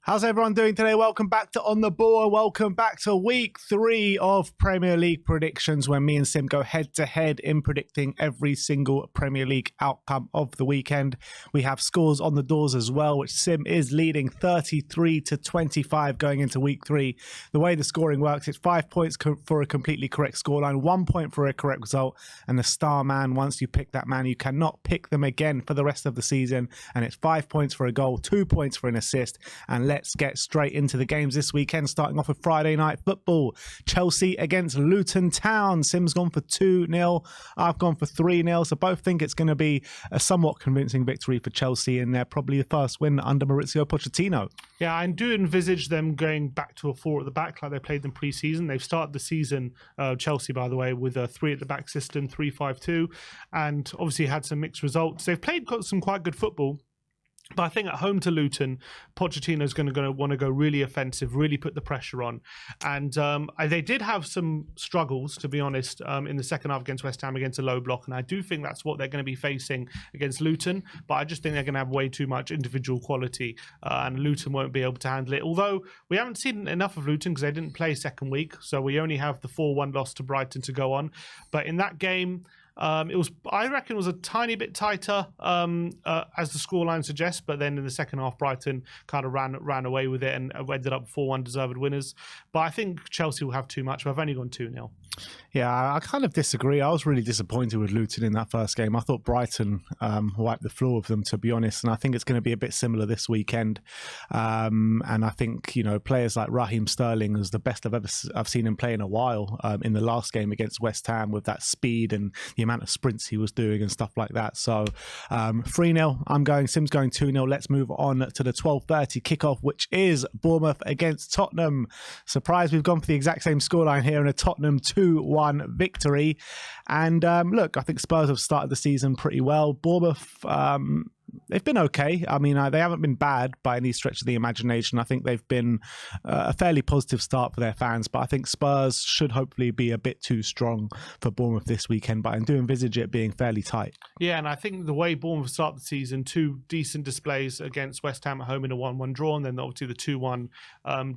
How's everyone doing today? Welcome back to On The Ball. Welcome back to week 3 of Premier League predictions, where me and Sim go head to head in predicting every single Premier League outcome of the weekend. We have scores on the doors as well, which Sim is leading 33-25 going into week 3. The way the scoring works, it's 5 points for a completely correct scoreline, 1 point for a correct result, and the star man, once you pick that man, you cannot pick them again for the rest of the season. And it's 5 points for a goal, 2 points for an assist. And let's get straight into the games this weekend, starting off with Friday night football. Chelsea against Luton Town. Sim's gone for 2-0. I've gone for 3-0. So both think it's going to be a somewhat convincing victory for Chelsea, and they're probably the first win under Mauricio Pochettino. Yeah, I do envisage them going back to a 4 at the back like they played them pre-season. They've started the season, Chelsea, by the way, with a 3 at the back system, 3-5-2, and obviously had some mixed results. They've got some quite good football. But I think at home to Luton, Pochettino's going to want to go really offensive, really put the pressure on. And they did have some struggles, to be honest, in the second half against West Ham against a low block. And I do think that's what they're going to be facing against Luton. But I just think they're going to have way too much individual quality. And Luton won't be able to handle it. Although we haven't seen enough of Luton because they didn't play second week. So we only have the 4-1 loss to Brighton to go on. But in that game, I reckon it was a tiny bit tighter as the scoreline suggests, but then in the second half, Brighton kind of ran away with it and ended up 4-1 deserved winners. But I think Chelsea will have too much. I've only gone 2-0. Yeah, I kind of disagree. I was really disappointed with Luton in that first game. I thought Brighton wiped the floor with them, to be honest, and I think it's going to be a bit similar this weekend. And I think, players like Raheem Sterling is the best I've seen him play in a while in the last game against West Ham, with that speed and the amount of sprints he was doing and stuff like that. So 3-0, Sim's going 2-0. Let's move on to the 12:30 kickoff, which is Bournemouth against Tottenham. Surprise, we've gone for the exact same scoreline here in a Tottenham 2-1 victory. And look, I think Spurs have started the season pretty well. Bournemouth, they've been okay. I mean, they haven't been bad by any stretch of the imagination. I think they've been a fairly positive start for their fans, but I think Spurs should hopefully be a bit too strong for Bournemouth this weekend, but I do envisage it being fairly tight. Yeah, and I think the way Bournemouth start the season, 2 decent displays against West Ham at home in a 1-1 draw, and then obviously the 2-1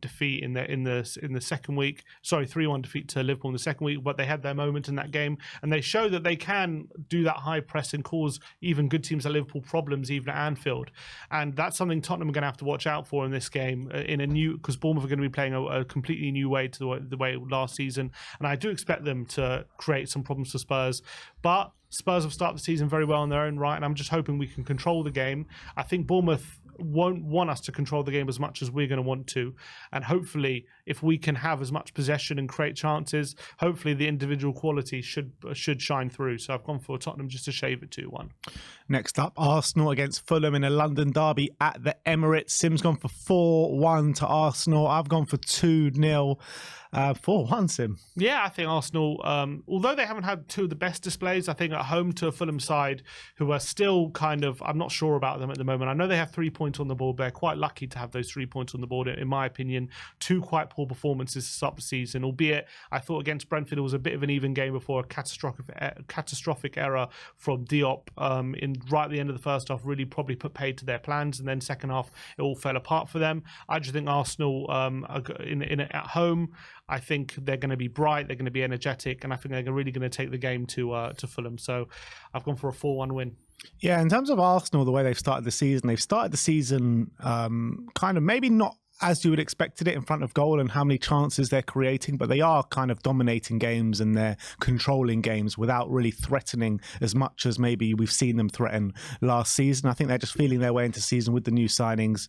defeat in the second week. Sorry, 3-1 defeat to Liverpool in the second week, but they had their moment in that game, and they show that they can do that high press and cause even good teams like Liverpool problems even at Anfield. And that's something Tottenham are going to have to watch out for in this game, because Bournemouth are going to be playing a completely new way to the way last season. And I do expect them to create some problems for Spurs. But Spurs have started the season very well in their own right, and I'm just hoping we can control the game. I think Bournemouth won't want us to control the game as much as we're going to want to, and hopefully if we can have as much possession and create chances, hopefully the individual quality should shine through. So I've gone for Tottenham just to shave it 2-1. Next up, Arsenal against Fulham in a London derby at the Emirates. Sim's gone for 4-1 to Arsenal. I've gone for 2-0. 4-1, Sim. Yeah, I think Arsenal, although they haven't had 2 of the best displays, I think at home to a Fulham side who are still kind of, I'm not sure about them at the moment. I know they have 3 points on the board. They're quite lucky to have those 3 points on the board, in my opinion. 2 quite poor performances to start the season, albeit I thought against Brentford it was a bit of an even game before a catastrophic error from Diop right at the end of the first half really probably put paid to their plans, and then second half it all fell apart for them. I just think Arsenal at home, I think they're going to be bright, they're going to be energetic, and I think they're really going to take the game to Fulham. So I've gone for a 4-1 win. Yeah, in terms of Arsenal, the way they've started the season kind of maybe not as you would expected it in front of goal and how many chances they're creating, but they are kind of dominating games and they're controlling games without really threatening as much as maybe we've seen them threaten last season. I think they're just feeling their way into season with the new signings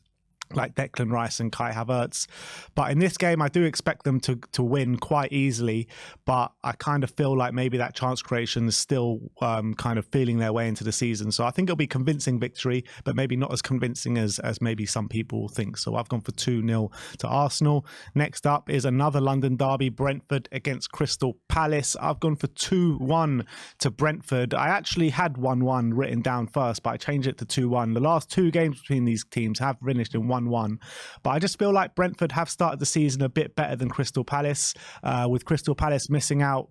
like Declan Rice and Kai Havertz. But in this game, I do expect them to win quite easily, but I kind of feel like maybe that chance creation is still kind of feeling their way into the season. So I think it'll be convincing victory, but maybe not as convincing as maybe some people think. So I've gone for 2-0 to Arsenal. Next up is another London derby, Brentford against Crystal Palace. I've gone for 2-1 to Brentford. I actually had 1-1 written down first, but I changed it to 2-1. The last 2 games between these teams have finished in 1-1. But I just feel like Brentford have started the season a bit better than Crystal Palace, with Crystal Palace missing out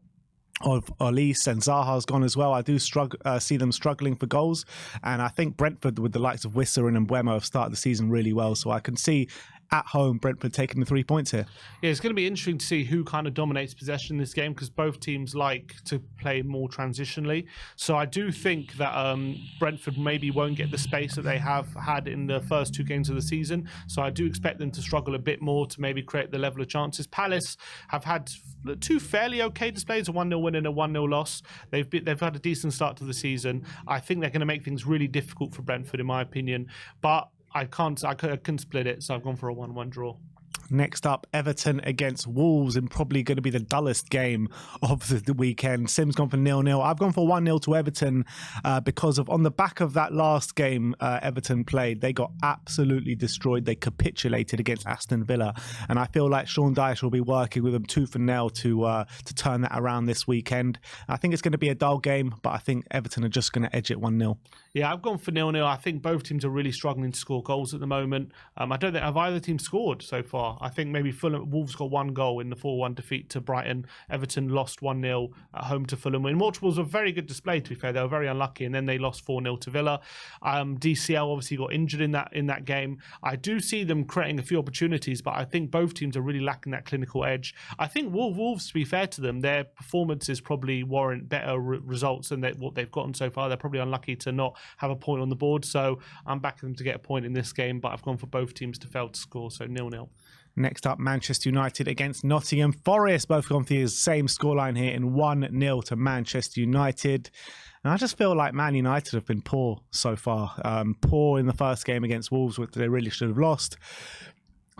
of Olise and Zaha's gone as well. I do see them struggling for goals, and I think Brentford with the likes of Wissa and Mbeumo have started the season really well, so I can see at home, Brentford taking the 3 points here. Yeah, it's going to be interesting to see who kind of dominates possession in this game because both teams like to play more transitionally. So I do think that Brentford maybe won't get the space that they have had in the first 2 games of the season. So I do expect them to struggle a bit more to maybe create the level of chances. Palace have had 2 fairly okay displays, a 1-0 win and a 1-0 loss. They've had a decent start to the season. I think they're going to make things really difficult for Brentford, in my opinion. But I couldn't split it, so I've gone for a 1-1 draw. Next up, Everton against Wolves, and probably going to be the dullest game of the weekend. Sim's gone for 0-0. I've gone for 1-0 to Everton because of on the back of that last game Everton played, they got absolutely destroyed. They capitulated against Aston Villa, and I feel like Sean Dyche will be working with them tooth and nail to turn that around this weekend. I think it's going to be a dull game, but I think Everton are just going to edge it 1-0. Yeah, I've gone for 0-0. I think both teams are really struggling to score goals at the moment. I don't think have either team scored so far. I think maybe Wolves got 1 goal in the 4-1 defeat to Brighton. Everton lost 1-0 at home to Fulham. Which was a very good display, to be fair. They were very unlucky, and then they lost 4-0 to Villa. DCL obviously got injured in that game. I do see them creating a few opportunities, but I think both teams are really lacking that clinical edge. I think Wolves, to be fair to them, their performances probably warrant better results than what they've gotten so far. They're probably unlucky to not have a point on the board, so I'm backing them to get a point in this game, but I've gone for both teams to fail to score, so 0-0. Next up, Manchester United against Nottingham Forest. Both gone for the same scoreline here in 1-0 to Manchester United. And I just feel like Man United have been poor so far. Poor in the first game against Wolves, which they really should have lost.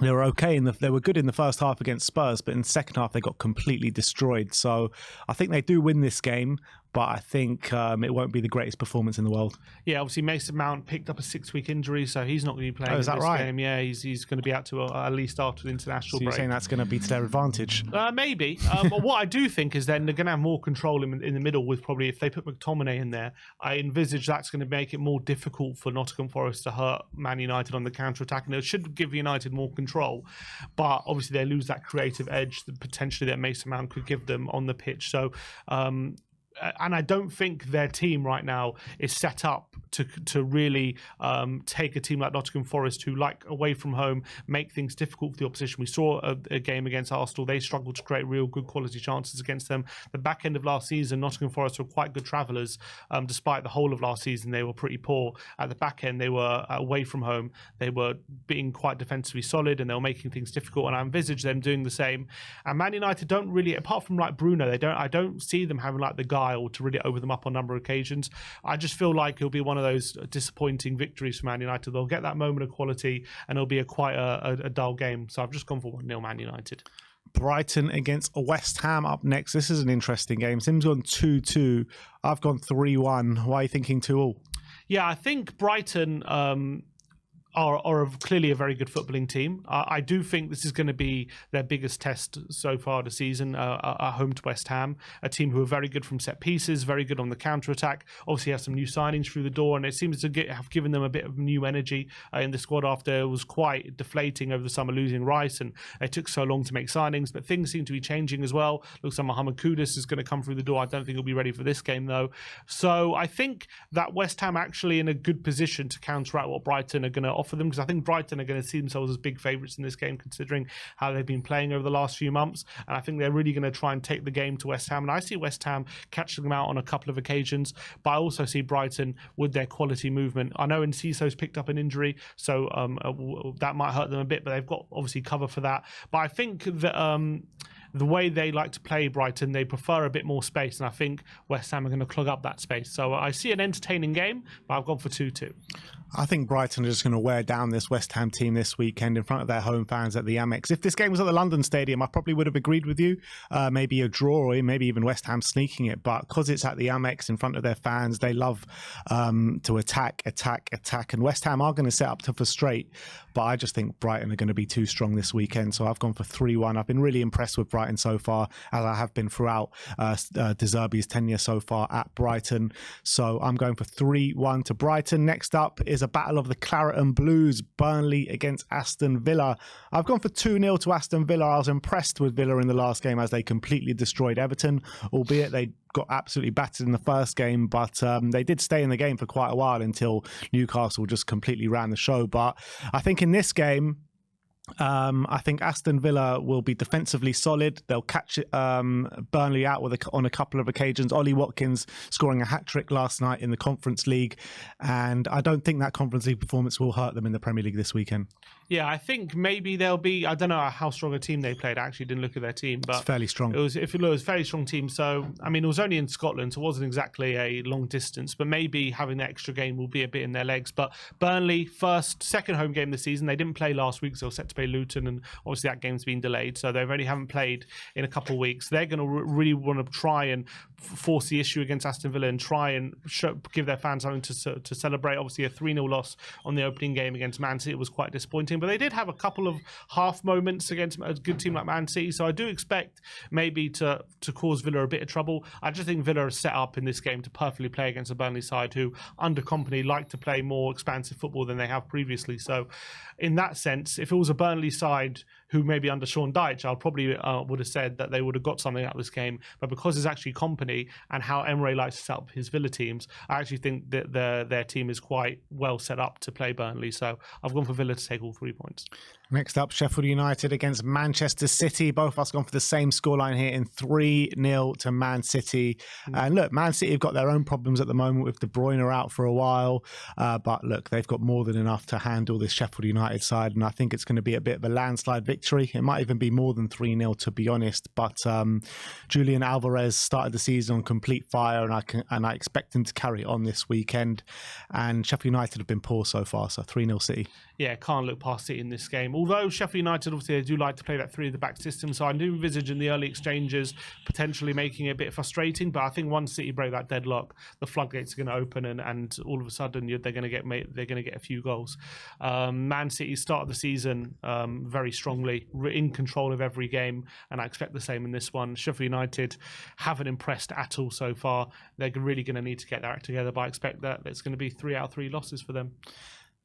They were okay they were good in the first half against Spurs, but in the second half they got completely destroyed. So I think they do win this game, but I think it won't be the greatest performance in the world. Yeah, obviously Mason Mount picked up a 6-week injury, so he's not going to be playing in this game. Yeah, he's going to be out to at least after the international break. So you're saying that's going to be to their advantage? Maybe. But what I do think is then they're going to have more control in the middle with probably, if they put McTominay in there, I envisage that's going to make it more difficult for Nottingham Forest to hurt Man United on the counter-attack, and it should give United more control. But obviously they lose that creative edge that potentially that Mason Mount could give them on the pitch. So and I don't think their team right now is set up to really take a team like Nottingham Forest, who like away from home make things difficult for the opposition. We saw a game against Arsenal. They struggled to create real good quality chances against them. The back end of last season, Nottingham Forest were quite good travellers. Despite the whole of last season, they were pretty poor. At the back end, they were away from home. They were being quite defensively solid, and they were making things difficult. And I envisage them doing the same. And Man United don't really, apart from like Bruno, I don't see them having like the guile to really over them up on a number of occasions. I just feel like it'll be one of those disappointing victories for Man United. They'll get that moment of quality, and it'll be quite a dull game. So I've just gone for 1-0 Man United. Brighton against West Ham up next. This is an interesting game. Sim's gone 2-2. I've gone 3-1. Why are you thinking 2-2? Yeah, I think Brighton are clearly a very good footballing team. I do think this is going to be their biggest test so far this season, at home to West Ham, a team who are very good from set pieces, very good on the counter-attack, obviously have some new signings through the door, and it seems to have given them a bit of new energy in the squad after it was quite deflating over the summer losing Rice, and it took so long to make signings, but things seem to be changing as well. Looks like Mohamed Kudus is going to come through the door. I don't think he'll be ready for this game though. So I think that West Ham actually in a good position to counteract what Brighton are going to offer them, because I think Brighton are going to see themselves as big favourites in this game considering how they've been playing over the last few months, and I think they're really going to try and take the game to West Ham, and I see West Ham catching them out on a couple of occasions, but I also see Brighton with their quality movement. I know Enciso's picked up an injury, so that might hurt them a bit, but they've got obviously cover for that. But I think that the way they like to play Brighton, they prefer a bit more space, and I think West Ham are going to clog up that space. So I see an entertaining game, but I've gone for 2-2. I think Brighton are just going to wear down this West Ham team this weekend in front of their home fans at the Amex. If this game was at the London Stadium, I probably would have agreed with you. Maybe a draw, or maybe even West Ham sneaking it. But because it's at the Amex in front of their fans, they love to attack. And West Ham are going to set up to frustrate. But I just think Brighton are going to be too strong this weekend. So I've gone for 3-1. I've been really impressed with Brighton so far, as I have been throughout De Zerbi's tenure so far at Brighton. So I'm going for 3-1 to Brighton. Next up is a battle of the Claret and Blues, Burnley against Aston Villa. I've gone for 2-0 to Aston Villa. I was impressed with Villa in the last game as they completely destroyed Everton, albeit they got absolutely battered in the first game, but they did stay in the game for quite a while until Newcastle just completely ran the show. But I think in this game, I think Aston Villa will be defensively solid. They'll catch Burnley out on a couple of occasions. Ollie Watkins scoring a hat-trick last night in the Conference League. And I don't think that Conference League performance will hurt them in the Premier League this weekend. Yeah, I think maybe they'll be. I don't know how strong a team they played. I actually didn't look at their team, but it's fairly strong. It was a very strong team. So I mean, it was only in Scotland, so it wasn't exactly a long distance. But maybe having the extra game will be a bit in their legs. But Burnley, second home game this season. They didn't play last week, so they were set to play Luton, and obviously that game's been delayed. So they haven't played in a couple of weeks. They're going to really want to try and force the issue against Aston Villa and try and give their fans something to celebrate. Obviously, a 3-0 loss on the opening game against Man City was quite disappointing, but they did have a couple of half moments against a good team like Man City. So I do expect maybe to cause Villa a bit of trouble. I just think Villa are set up in this game to perfectly play against a Burnley side who, under Kompany, like to play more expansive football than they have previously. So in that sense, if it was a Burnley side who maybe under Sean Dyche, I probably would have said that they would have got something out of this game. But because it's actually Kompany and how Emery likes to set up his Villa teams, I actually think that their team is quite well set up to play Burnley. So I've gone for Villa to take all 3 points. Next up, Sheffield United against Manchester City. Both of us gone for the same scoreline here in 3-0 to Man City. And look, Man City have got their own problems at the moment with De Bruyne out for a while. But look, they've got more than enough to handle this Sheffield United side. And I think it's going to be a bit of a landslide victory. It might even be more than 3-0 to be honest. But Julian Alvarez started the season on complete fire, and I expect him to carry it on this weekend. And Sheffield United have been poor so far, so 3-0 City. Yeah, can't look past it in this game. Although Sheffield United, obviously, they do like to play that 3 at the back system, so I do envisage in the early exchanges potentially making it a bit frustrating. But I think once City break that deadlock, the floodgates are going to open, and all of a sudden they're going to get a few goals. Man City started the season very strongly, in control of every game, and I expect the same in this one. Sheffield United haven't impressed at all so far. They're really going to need to get their act together, but I expect that it's going to be 3 out of 3 losses for them.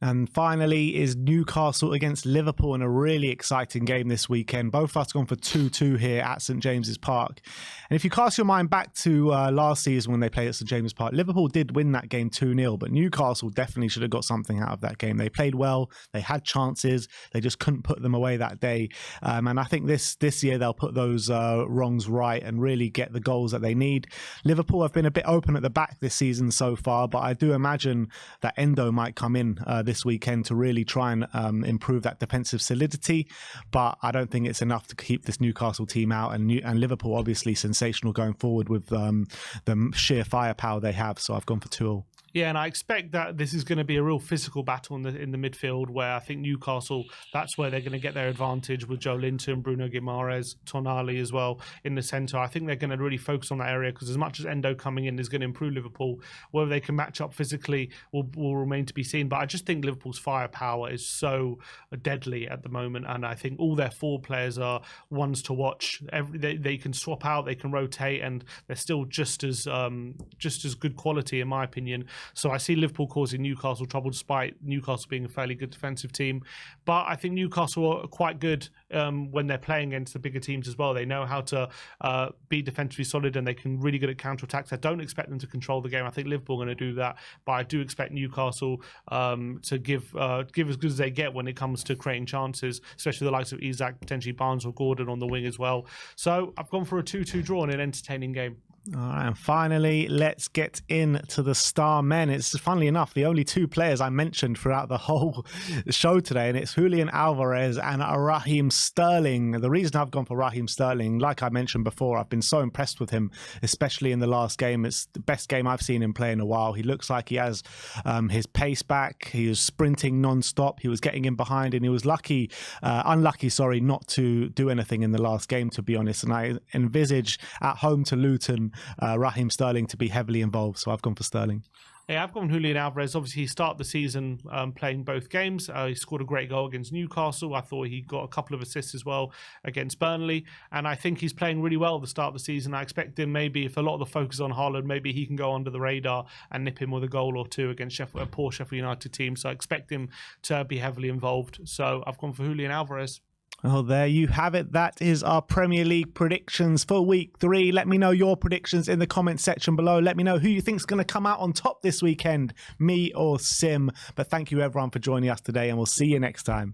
And finally is Newcastle against Liverpool in a really exciting game this weekend. Both of us gone for 2-2 here at St James's Park. And if you cast your mind back to last season when they played at St James's Park, Liverpool did win that game 2-0, but Newcastle definitely should have got something out of that game. They played well, they had chances, they just couldn't put them away that day. And I think this year they'll put those wrongs right and really get the goals that they need. Liverpool have been a bit open at the back this season so far, but I do imagine that Endo might come in this weekend to really try and improve that defensive solidity, but I don't think it's enough to keep this Newcastle team out, and Liverpool obviously sensational going forward with the sheer firepower they have, so I've gone for 2-2. Yeah, and I expect that this is going to be a real physical battle in the midfield, where I think Newcastle, that's where they're going to get their advantage with Joe Linton, Bruno Guimaraes, Tonali as well in the centre. I think they're going to really focus on that area, because as much as Endo coming in is going to improve Liverpool, whether they can match up physically will remain to be seen. But I just think Liverpool's firepower is so deadly at the moment, and I think all their 4 players are ones to watch. They can swap out, they can rotate, and they're still just as good quality in my opinion. So I see Liverpool causing Newcastle trouble, despite Newcastle being a fairly good defensive team. But I think Newcastle are quite good when they're playing against the bigger teams as well. They know how to be defensively solid, and they can really good at counter-attacks. I don't expect them to control the game. I think Liverpool are going to do that, but I do expect Newcastle to give as good as they get when it comes to creating chances, especially the likes of Isak, potentially Barnes or Gordon on the wing as well. So I've gone for a 2-2 draw in an entertaining game. All right, and finally, let's get into the star men. It's, funnily enough, the only 2 players I mentioned throughout the whole show today, and it's Julian Alvarez and Raheem Sterling. The reason I've gone for Raheem Sterling, like I mentioned before, I've been so impressed with him, especially in the last game. It's the best game I've seen him play in a while. He looks like he has his pace back. He was sprinting non-stop. He was getting in behind, and he was unlucky, not to do anything in the last game, to be honest. And I envisage at home to Luton, Raheem Sterling to be heavily involved, so I've gone for Sterling. Yeah, I've gone Julian Alvarez. Obviously, he started the season playing both games. He scored a great goal against Newcastle. I thought he got a couple of assists as well against Burnley. And I think he's playing really well at the start of the season. I expect him, maybe if a lot of the focus on Haaland, maybe he can go under the radar and nip him with a goal or 2 against a poor Sheffield United team. So I expect him to be heavily involved. So I've gone for Julian Alvarez. Oh, there you have it. That is our Premier League predictions for week 3. Let me know your predictions in the comment section below. Let me know who you think is going to come out on top this weekend, me or Sim. But thank you everyone for joining us today, and we'll see you next time.